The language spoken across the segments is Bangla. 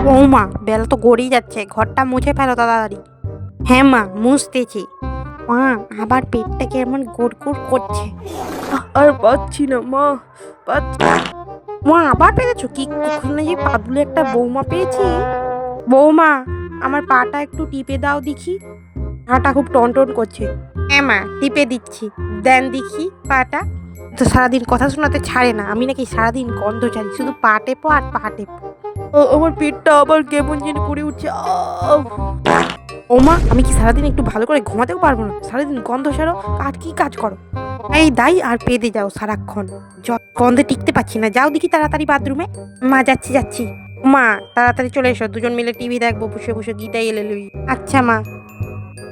বৌমা, বেলা তো গড়িয়ে যাচ্ছে, ঘরটা মুছে ফেলো তাড়াতাড়ি। হ্যাঁ মা, মুছতেছি। মা, আবার পেটটা কেমন গুড় করছে। আর পাচ্ছি না মা, পাচ্ছি। মা, আবার পেয়েছো কি? ওখানে যে পাদুলে একটা বৌমা পেয়েছি। বৌমা, আমার পাটা একটু টিপে দাও দেখি, পাটা খুব টনটন করছে। হ্যাঁ মা, টিপে দিচ্ছি, দেন দেখি পাটা। তো সারাদিন কথা শোনাতে ছাড়ে না, আমি নাকি সারাদিন গন্ধ ছাড়ি, শুধু পা টেপো আর পা টেপো। আমার পেটটা আবার কেমন যেন করে উঠছে। ও মা, আমি কি সারাদিন একটু ভালো করে ঘুমাতেও পারবো না? সারাদিন গন্ধ ছাড়ো আর কি কাজ করো? এই দাই আর পেদে যাও সারাক্ষণ, গন্ধে টিকতে পারছি না। যাও দেখি তাড়াতাড়ি বাথরুমে। মা, যাচ্ছি যাচ্ছি। মা, তাড়াতাড়ি চলে এসো, দুজন মিলে টিভি দেখবো বসে বসে, গীতাই এলে লই। আচ্ছা মা।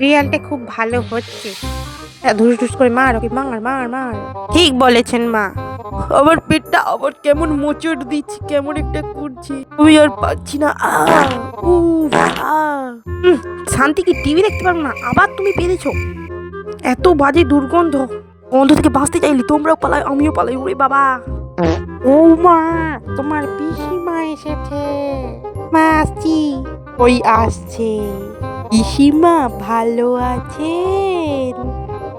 রিয়ালটা খুব ভালো হচ্ছে। ধুস ধুস করে মার ওকে, মার মার মার। ঠিক বলেছেন মা। আমার পেটটা আবার কেমন মোচড় দিচ্ছে, কেমন একটা করছে, আমি আর পাচ্ছি না। উফ, শান্তি কি টিভি দেখতে পারবো না? আবার তুমি পেরেছো? এত বাজে দুর্গন্ধ, গন্ধ থেকে বাঁচতে চাইলে তোমরাও পালাই, আমিও পালাই। ওরে বাবা! ও মা, তোমার পিসিমা এসেছে। মা, আসছি। ওই আসছে। পিসিমা ভালো আছেন?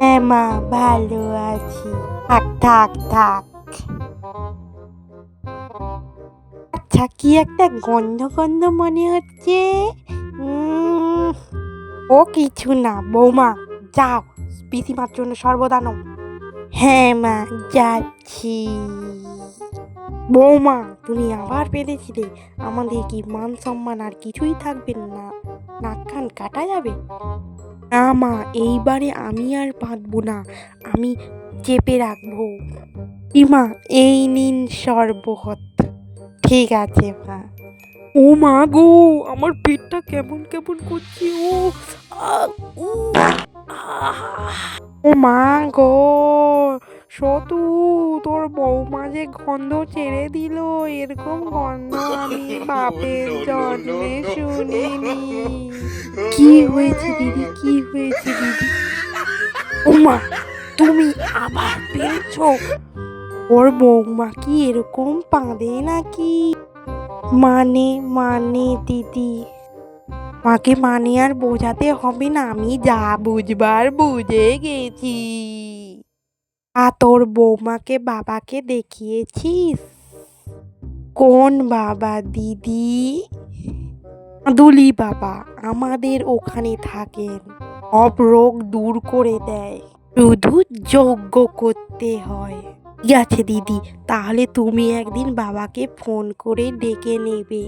হ্যাঁ মা, ভালো আছি। থাক থাক থাক। আচ্ছা, কি একটা গন্ধ গন্ধ মনে হচ্ছে। উম, ও কিছু না বৌমা, যাও পিসিমার জন্য সর্বদা নাও। হ্যাঁ মা, যাচ্ছি। বৌমা, তুমি আবার পেরেছিলে। আমাদের কি মান সম্মান আর কিছুই থাকবে না? নাক কান কাটা যাবে? না মা, এইবারে আমি আর বাঁধবো না, আমি চেপে রাখবো। ইমা, এই নিন শরবত। ঠিক আছে মা। ও মা গো, আমার পেটটা কেমন কেমন করছে। আহ, উ, আহ। ও মা গো, সতু, তোর বৌমা যে গন্ধ ছেড়ে দিল, এরকম গন্ধ আমি বাপের জন্মে শুনিনি। কি হয়েছে দিদি, কি হয়েছে দিদি? ও মা, তুমি আবার পেয়েছো? ওর বৌমা কি এরকম পাঁদে নাকি? মানে মানে দিদি, মাকে মানে আর বোঝাতে হবে না, আমি যা বুঝবার বুঝে গেছি। তোর বৌমাকে বাবাকে দেখিয়েছিস? কোন বাবা দিদি? দুলি বাবা, আমাদের ওখানে থাকেন, সব রোগ দূর করে দেয়, শুধু যজ্ঞ করতে হয়। ঠিক আছে দিদি, তাহলে তুমি একদিন বাবাকে ফোন করে ডেকে নেবে।